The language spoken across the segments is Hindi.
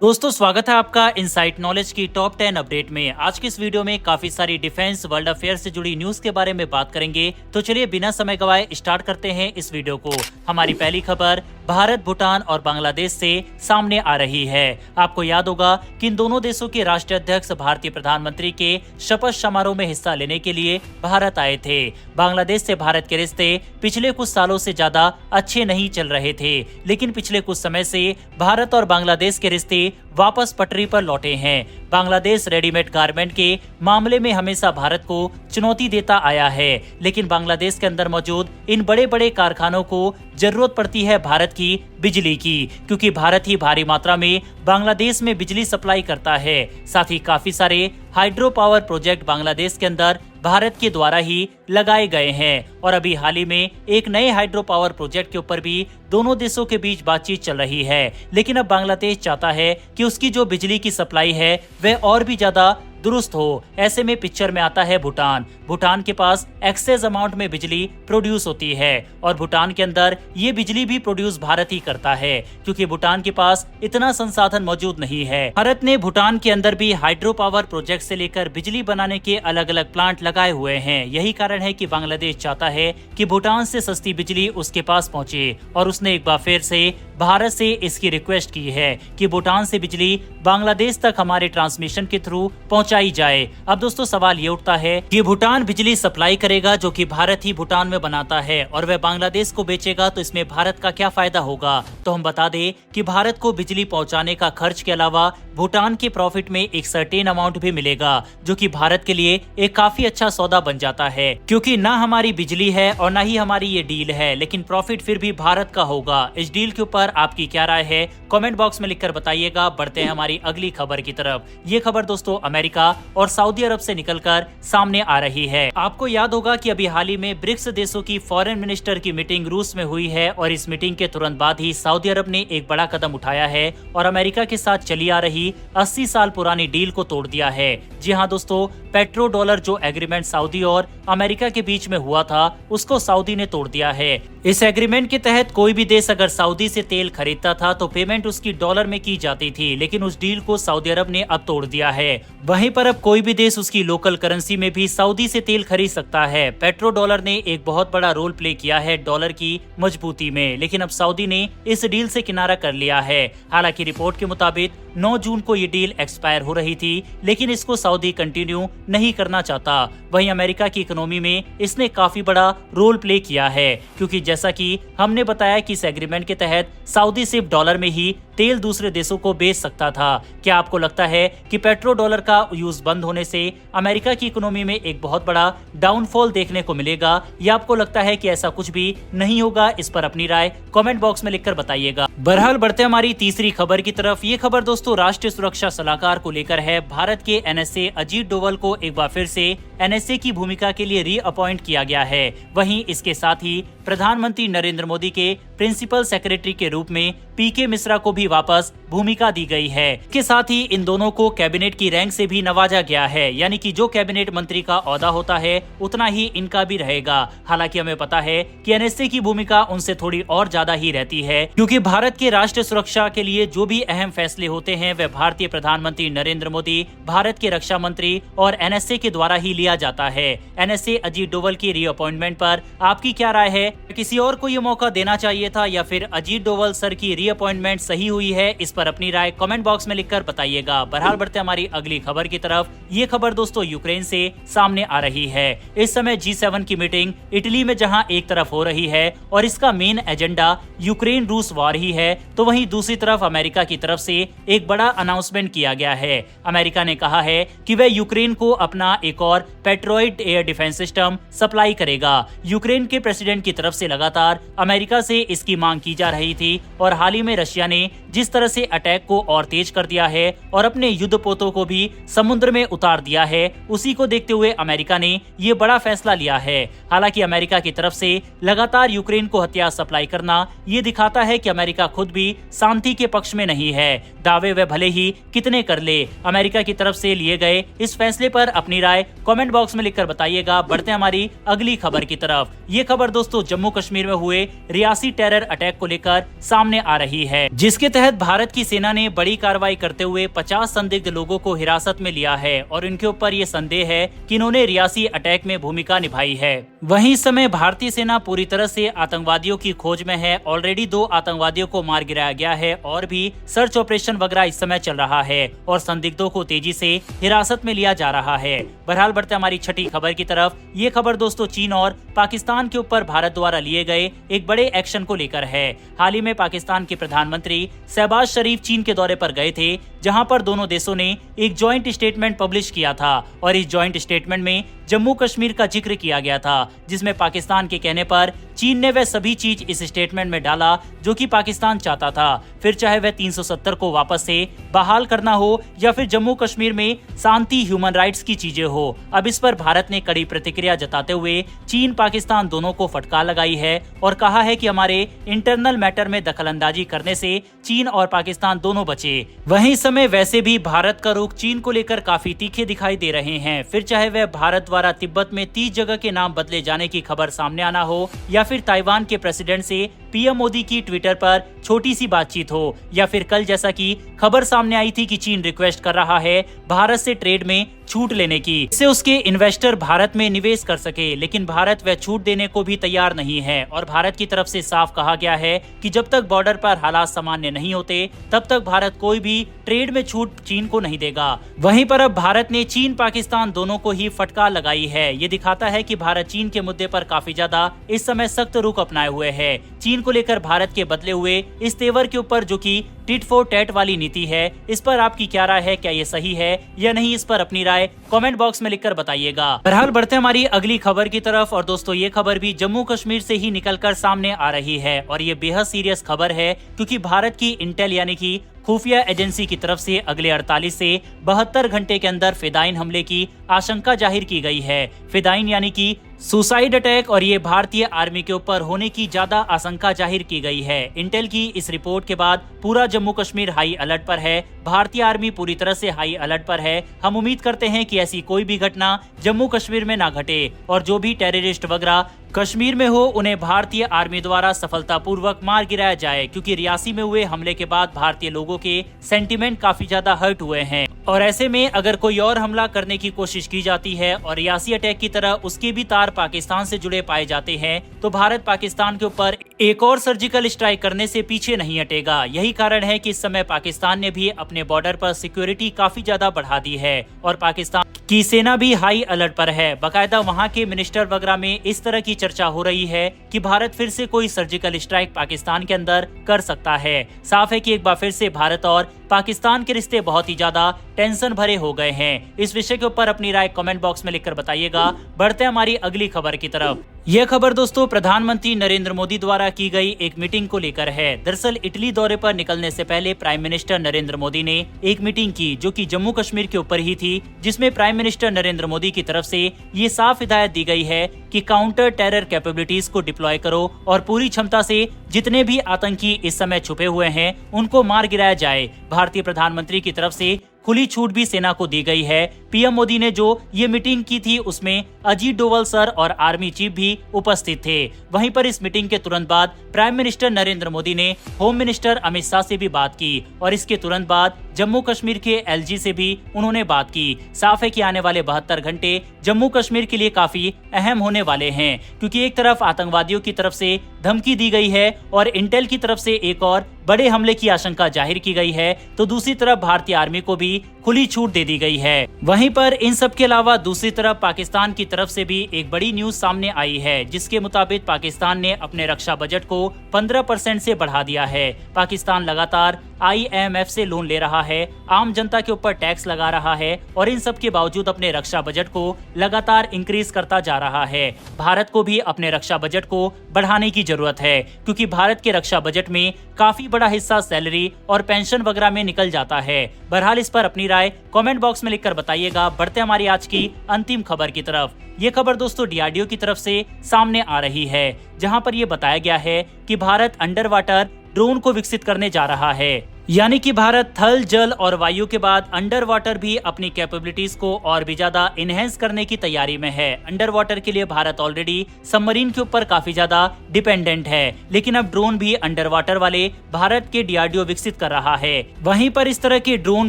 दोस्तों स्वागत है आपका इनसाइट नॉलेज की टॉप 10 अपडेट में। आज की इस वीडियो में काफी सारी डिफेंस वर्ल्ड अफेयर से जुड़ी न्यूज के बारे में बात करेंगे। तो चलिए बिना समय गवाए स्टार्ट करते हैं इस वीडियो को। हमारी पहली खबर भारत, भूटान और बांग्लादेश से सामने आ रही है। आपको याद होगा कि इन दोनों देशों के राष्ट्रीय अध्यक्ष भारतीय प्रधानमंत्री के शपथ समारोह में हिस्सा लेने के लिए भारत आए थे। बांग्लादेश से भारत के रिश्ते पिछले कुछ सालों से ज्यादा अच्छे नहीं चल रहे थे, लेकिन पिछले कुछ समय से भारत और बांग्लादेश के रिश्ते वापस पटरी पर लौटे हैं। बांग्लादेश रेडीमेड गारमेंट के मामले में हमेशा भारत को चुनौती देता आया है, लेकिन बांग्लादेश के अंदर मौजूद इन बड़े बड़े कारखानों को जरूरत पड़ती है भारत की बिजली की, क्योंकि भारत ही भारी मात्रा में बांग्लादेश में बिजली सप्लाई करता है। साथ ही काफी सारे हाइड्रो पावर प्रोजेक्ट बांग्लादेश के अंदर भारत के द्वारा ही लगाए गए हैं और अभी हाल ही में एक नए हाइड्रो पावर प्रोजेक्ट के ऊपर भी दोनों देशों के बीच बातचीत चल रही है। लेकिन अब बांग्लादेश चाहता है कि उसकी जो बिजली की सप्लाई है वह और भी ज्यादा दुरुस्त हो। ऐसे में पिक्चर में आता है भूटान। भूटान के पास एक्सेस अमाउंट में बिजली प्रोड्यूस होती है और भूटान के अंदर ये बिजली भी प्रोड्यूस भारत ही करता है, क्योंकि भूटान के पास इतना संसाधन मौजूद नहीं है। भारत ने भूटान के अंदर भी हाइड्रो पावर प्रोजेक्ट से लेकर बिजली बनाने के अलग अलग प्लांट लगाए हुए हैं। यही कारण है कि बांग्लादेश चाहता है कि भूटान से सस्ती बिजली उसके पास पहुंचे और उसने एक बार फिर से भारत से इसकी रिक्वेस्ट की है कि भूटान से बिजली बांग्लादेश तक हमारे ट्रांसमिशन के थ्रू पहुंचाई जाए। अब दोस्तों सवाल ये उठता है कि भूटान बिजली सप्लाई करेगा जो कि भारत ही भूटान में बनाता है और वह बांग्लादेश को बेचेगा, तो इसमें भारत का क्या फायदा होगा। तो हम बता दें कि भारत को बिजली पहुंचाने का खर्च के अलावा भूटान के प्रॉफिट में एक सर्टेन अमाउंट भी मिलेगा, जो कि भारत के लिए एक काफी अच्छा सौदा बन जाता है, क्योंकि ना हमारी बिजली है और ना ही हमारी ये डील है, लेकिन प्रॉफिट फिर भी भारत का होगा। इस डील के ऊपर आपकी क्या राय है, कमेंट बॉक्स में लिखकर बताइएगा। बढ़ते हैं हमारी अगली खबर की तरफ। ये खबर दोस्तों अमेरिका और सऊदी अरब से निकलकर सामने आ रही है। आपको याद होगा कि अभी हाल ही में ब्रिक्स देशों की फॉरेन मिनिस्टर की मीटिंग रूस में हुई है और इस मीटिंग के तुरंत बाद ही सऊदी अरब ने एक बड़ा कदम उठाया है और अमेरिका के साथ चली आ रही 80 साल पुरानी डील को तोड़ दिया है। जी हाँ दोस्तों, पेट्रो डॉलर जो एग्रीमेंट सऊदी और अमेरिका के बीच में हुआ था उसको सऊदी ने तोड़ दिया है। इस एग्रीमेंट के तहत कोई भी देश अगर सऊदी से तेल खरीदता था तो पेमेंट उसकी डॉलर में की जाती थी, लेकिन उस डील को सऊदी अरब ने अब तोड़ दिया है। वहीं पर अब कोई भी देश उसकी लोकल करेंसी में भी सऊदी से तेल खरीद सकता है। पेट्रो डॉलर ने एक बहुत बड़ा रोल प्ले किया है डॉलर की मजबूती में, लेकिन अब सऊदी ने इस डील से किनारा कर लिया है। हालांकि रिपोर्ट के मुताबिक 9 जून को ये डील एक्सपायर हो रही थी, लेकिन इसको सऊदी कंटिन्यू नहीं करना चाहता। वहीं अमेरिका की इकोनॉमी में इसने काफी बड़ा रोल प्ले किया है, क्योंकि जैसा कि हमने बताया कि इस एग्रीमेंट के तहत सऊदी सिर्फ डॉलर में ही तेल दूसरे देशों को बेच सकता था। क्या आपको लगता है कि पेट्रो डॉलर का यूज बंद होने से अमेरिका की इकोनॉमी में एक बहुत बड़ा डाउनफॉल देखने को मिलेगा, या आपको लगता है कि ऐसा कुछ भी नहीं होगा? इस पर अपनी राय कमेंट बॉक्स में लिखकर बताइएगा। बहरहाल बढ़ते हमारी तीसरी खबर की तरफ। ये खबर दोस्तों राष्ट्रीय सुरक्षा सलाहकार को लेकर है। भारत के एनएसए अजीत डोवल को एक बार फिर से एनएसए की भूमिका के लिए रीअपॉइंट किया गया है। वहीं इसके साथ ही प्रधानमंत्री नरेंद्र मोदी के प्रिंसिपल सेक्रेटरी के रूप में पीके मिश्रा को भी वापस भूमिका दी गई है। इसके साथ ही इन दोनों को कैबिनेट की रैंक से भी नवाजा गया है, यानी कि जो कैबिनेट मंत्री का ओहदा होता है उतना ही इनका भी रहेगा। हालांकि हमें पता है कि एनएसए की भूमिका उनसे थोड़ी और ज्यादा ही रहती है, क्योंकि भारत के राष्ट्रीय सुरक्षा के लिए जो भी अहम फैसले होते हैं वह भारतीय प्रधानमंत्री नरेंद्र मोदी, भारत के रक्षा मंत्री और एनएसए के द्वारा ही लिया जाता है। एनएसए अजीत डोवल की रीअपॉइंटमेंट पर आपकी क्या राय है? किसी और को ये मौका देना चाहिए था या फिर अजीत डोवल सर की रीअपॉइंटमेंट सही हुई है? इस पर अपनी राय कमेंट बॉक्स में लिखकर बताइएगा। बहरहाल बढ़ते हमारी अगली खबर की तरफ। ये खबर दोस्तों यूक्रेन से सामने आ रही है। इस समय G7 की मीटिंग इटली में जहां एक तरफ हो रही है और इसका मेन एजेंडा यूक्रेन रूस वॉर ही है, तो वहीं दूसरी तरफ अमेरिका की तरफ से एक बड़ा अनाउंसमेंट किया गया है। अमेरिका ने कहा है कि वह यूक्रेन को अपना एक और पेट्रोइट एयर डिफेंस सिस्टम सप्लाई करेगा। यूक्रेन के प्रेसिडेंट की तरफ से लगातार अमेरिका से इसकी मांग की जा रही थी और हाल ही में रशिया ने जिस तरह से अटैक को और तेज कर दिया है और अपने युद्धपोतों को भी समुद्र में उतार दिया है, उसी को देखते हुए अमेरिका ने ये बड़ा फैसला लिया है। हालांकि अमेरिका की तरफ से लगातार यूक्रेन को हथियार सप्लाई करना ये दिखाता है कि अमेरिका खुद भी शांति के पक्ष में नहीं है। दावे वह भले ही कितने कर ले, अमेरिका की तरफ से लिए गए इस फैसले पर अपनी राय कमेंट बॉक्स में लिखकर बताइएगा। बढ़ते हैं हमारी अगली खबर की तरफ। ये खबर दोस्तों जम्मू कश्मीर में हुए रियासी टेरर अटैक को लेकर सामने आ रही है, जिसके तहत भारत की सेना ने बड़ी कार्रवाई करते हुए 50 संदिग्ध लोगों को हिरासत में लिया है और इनके ऊपर ये संदेह है कि इन्होंने रियासी अटैक में भूमिका निभाई है। वहीं इस समय भारतीय सेना पूरी तरह से आतंकवादियों की खोज में है। ऑलरेडी 2 आतंकवादियों को मार गिराया गया है और भी सर्च ऑपरेशन वगैरह इस समय चल रहा है और संदिग्धों को तेजी से हिरासत में लिया जा रहा है। बहरहाल बढ़ते हमारी छठी खबर की तरफ। ये खबर दोस्तों चीन और पाकिस्तान के ऊपर भारत द्वारा लिए गए एक बड़े एक्शन को लेकर है। हाल ही में पाकिस्तान के प्रधानमंत्री शहबाज शरीफ चीन के दौरे पर गए थे, जहां पर दोनों देशों ने एक जॉइंट स्टेटमेंट पब्लिश किया था और इस जॉइंट स्टेटमेंट में जम्मू कश्मीर का जिक्र किया गया था, जिसमें पाकिस्तान के कहने पर चीन ने वह सभी चीज इस स्टेटमेंट में डाला जो कि पाकिस्तान चाहता था। फिर चाहे वह 370 को वापस से बहाल करना हो या फिर जम्मू कश्मीर में शांति, ह्यूमन राइट्स की चीजें हो। अब इस पर भारत ने कड़ी प्रतिक्रिया जताते हुए चीन पाकिस्तान दोनों को फटकार लगाई है और कहा है कि हमारे इंटरनल मैटर में दखलंदाजी करने से चीन और पाकिस्तान दोनों बचे। वहीं इस समय वैसे भी भारत का रुख चीन को लेकर काफी तीखे दिखाई दे रहे हैं। फिर चाहे वह भारत द्वारा तिब्बत में 30 जगह के नाम बदले जाने की खबर सामने आना हो या फिर ताइवान के प्रेसिडेंट से पीएम मोदी की ट्विटर पर छोटी सी बातचीत हो या फिर कल जैसा कि खबर सामने आई थी कि चीन रिक्वेस्ट कर रहा है भारत से ट्रेड में छूट लेने की, इससे उसके इन्वेस्टर भारत में निवेश कर सके, लेकिन भारत वह छूट देने को भी तैयार नहीं है और भारत की तरफ से साफ कहा गया है कि जब तक बॉर्डर पर हालात सामान्य नहीं होते तब तक भारत कोई भी ट्रेड में छूट चीन को नहीं देगा। वहीं पर अब भारत ने चीन पाकिस्तान दोनों को ही फटकार लगाई है। ये दिखाता है कि भारत चीन के मुद्दे पर काफी ज्यादा इस समय सख्त रुख अपनाए हुए है। चीन को लेकर भारत के बदले हुए इस तेवर के ऊपर जो कि टिट फॉर टैट वाली नीति है, इस पर आपकी क्या राय है? क्या ये सही है या नहीं? इस पर अपनी राय कमेंट बॉक्स में लिखकर बताइएगा। बहरहाल बढ़ते हमारी अगली खबर की तरफ और दोस्तों ये खबर भी जम्मू कश्मीर से ही निकलकर सामने आ रही है और ये बेहद सीरियस खबर है क्योंकि भारत की इंटेल यानी कि खुफिया एजेंसी की तरफ से अगले 48 से 72 घंटे के अंदर फिदाइन हमले की आशंका जाहिर की गई है। फिदाइन यानी कि सुसाइड अटैक और ये भारतीय आर्मी के ऊपर होने की ज्यादा आशंका जाहिर की गई है। इंटेल की इस रिपोर्ट के बाद पूरा जम्मू कश्मीर हाई अलर्ट पर है। भारतीय आर्मी पूरी तरह से हाई अलर्ट पर है। हम उम्मीद करते हैं कि ऐसी कोई भी घटना जम्मू कश्मीर में ना घटे और जो भी टेररिस्ट वगैरह कश्मीर में हो उन्हें भारतीय आर्मी द्वारा सफलतापूर्वक मार गिराया जाए, क्योंकि रियासी में हुए हमले के बाद भारतीय लोगों के सेंटीमेंट काफी ज्यादा हर्ट हुए हैं और ऐसे में अगर कोई और हमला करने की कोशिश की जाती है और रियासी अटैक की तरह उसके भी तार पाकिस्तान से जुड़े पाए जाते हैं तो भारत पाकिस्तान के ऊपर एक और सर्जिकल स्ट्राइक करने से पीछे नहीं हटेगा। यही कारण है कि इस समय पाकिस्तान ने भी अपने बॉर्डर पर सिक्योरिटी काफी ज्यादा बढ़ा दी है और पाकिस्तान की सेना भी हाई अलर्ट पर है। बाकायदा वहाँ के मिनिस्टर वगैरह में इस तरह की चर्चा हो रही है कि भारत फिर से कोई सर्जिकल स्ट्राइक पाकिस्तान के अंदर कर सकता है। साफ है कि एक बार फिर से भारत और पाकिस्तान के रिश्ते बहुत ही ज्यादा टेंशन भरे हो गए हैं। इस विषय के ऊपर अपनी राय कमेंट बॉक्स में लिखकर बताइएगा। बढ़ते हैं हमारी अगली खबर की तरफ। यह खबर दोस्तों प्रधानमंत्री नरेंद्र मोदी द्वारा की गई एक मीटिंग को लेकर है। दरअसल इटली दौरे पर निकलने से पहले प्राइम मिनिस्टर नरेंद्र मोदी ने एक मीटिंग की जो कि जम्मू कश्मीर के ऊपर ही थी, जिसमें प्राइम मिनिस्टर नरेंद्र मोदी की तरफ से ये साफ हिदायत दी गई है कि काउंटर टेरर कैपेबिलिटीज को डिप्लॉय करो और पूरी क्षमता से जितने भी आतंकी इस समय छुपे हुए हैं उनको मार गिराया जाए। भारतीय प्रधानमंत्री की तरफ से खुली छूट भी सेना को दी गई है। पीएम मोदी ने जो ये मीटिंग की थी उसमें अजीत डोवल सर और आर्मी चीफ भी उपस्थित थे। वहीं पर इस मीटिंग के तुरंत बाद प्राइम मिनिस्टर नरेंद्र मोदी ने होम मिनिस्टर अमित शाह से भी बात की और इसके तुरंत बाद जम्मू कश्मीर के एलजी से भी उन्होंने बात की। साफ है कि आने वाले 72 घंटे जम्मू कश्मीर के लिए काफी अहम होने वाले हैं, क्योंकि एक तरफ आतंकवादियों की तरफ से धमकी दी गई है और इंटेल की तरफ से एक और बड़े हमले की आशंका जाहिर की गई है, तो दूसरी तरफ भारतीय आर्मी को भी खुली छूट दे दी गई है। वहीं पर इन सब के अलावा दूसरी तरफ पाकिस्तान की तरफ से भी एक बड़ी न्यूज सामने आई है, जिसके मुताबिक पाकिस्तान ने अपने रक्षा बजट को 15% से बढ़ा दिया है। पाकिस्तान लगातार IMF से लोन ले रहा है, आम जनता के ऊपर टैक्स लगा रहा है और इन सब के बावजूद अपने रक्षा बजट को लगातार इंक्रीज करता जा रहा है। भारत को भी अपने रक्षा बजट को बढ़ाने की जरूरत है, क्योंकि भारत के रक्षा बजट में काफी बड़ा हिस्सा सैलरी और पेंशन वगैरह में निकल जाता है। बहरहाल इस पर अपनी राय कमेंट बॉक्स में लिखकर बताइएगा। बढ़ते हमारी आज की अंतिम खबर की तरफ। ये खबर दोस्तों DRDO की तरफ से सामने आ रही है, जहां पर ये बताया गया है कि भारत अंडर वाटर ड्रोन को विकसित करने जा रहा है। यानी कि भारत थल, जल और वायु के बाद अंडर वाटर भी अपनी कैपेबिलिटीज को और भी ज्यादा इनहेंस करने की तैयारी में है। अंडर वाटर के लिए भारत ऑलरेडी सबमरीन के ऊपर काफी ज्यादा डिपेंडेंट है, लेकिन अब ड्रोन भी अंडर वाटर वाले भारत के डीआरडीओ विकसित कर रहा है। वहीं पर इस तरह के ड्रोन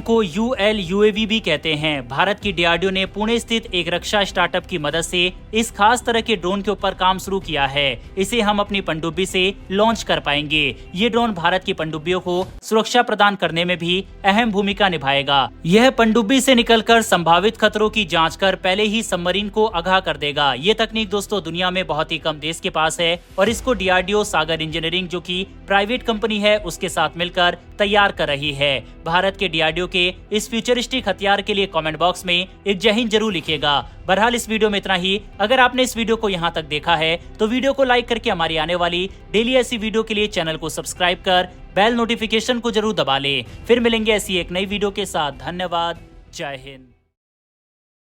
को ULUAV भी कहते हैं। भारत की डीआरडीओ ने पुणे स्थित एक रक्षा स्टार्टअप की मदद से इस खास तरह के ड्रोन के ऊपर काम शुरू किया है। इसे हम अपनी पनडुब्बी से लॉन्च कर पाएंगे। ये ड्रोन भारत की पनडुब्बियों को सुरक्षा प्रदान करने में भी अहम भूमिका निभाएगा। यह पनडुब्बी से निकलकर संभावित खतरों की जांच कर पहले ही सबमरीन को आगाह कर देगा। ये तकनीक दोस्तों दुनिया में बहुत ही कम देश के पास है और इसको डीआरडीओ सागर इंजीनियरिंग, जो कि प्राइवेट कंपनी है, उसके साथ मिलकर तैयार कर रही है। भारत के डीआरडीओ के इस फ्यूचरिस्टिक हथियार के लिए कमेंट बॉक्स में एक जय हिंद जरूर लिखिएगा। बहरहाल इस वीडियो में इतना ही। अगर आपने इस वीडियो को यहाँ तक देखा है तो वीडियो को लाइक करके हमारी आने वाली डेली ऐसी वीडियो के लिए चैनल को सब्सक्राइब कर बेल नोटिफिकेशन को जरूर दबा ले। फिर मिलेंगे ऐसी एक नई वीडियो के साथ। धन्यवाद। जय हिंद।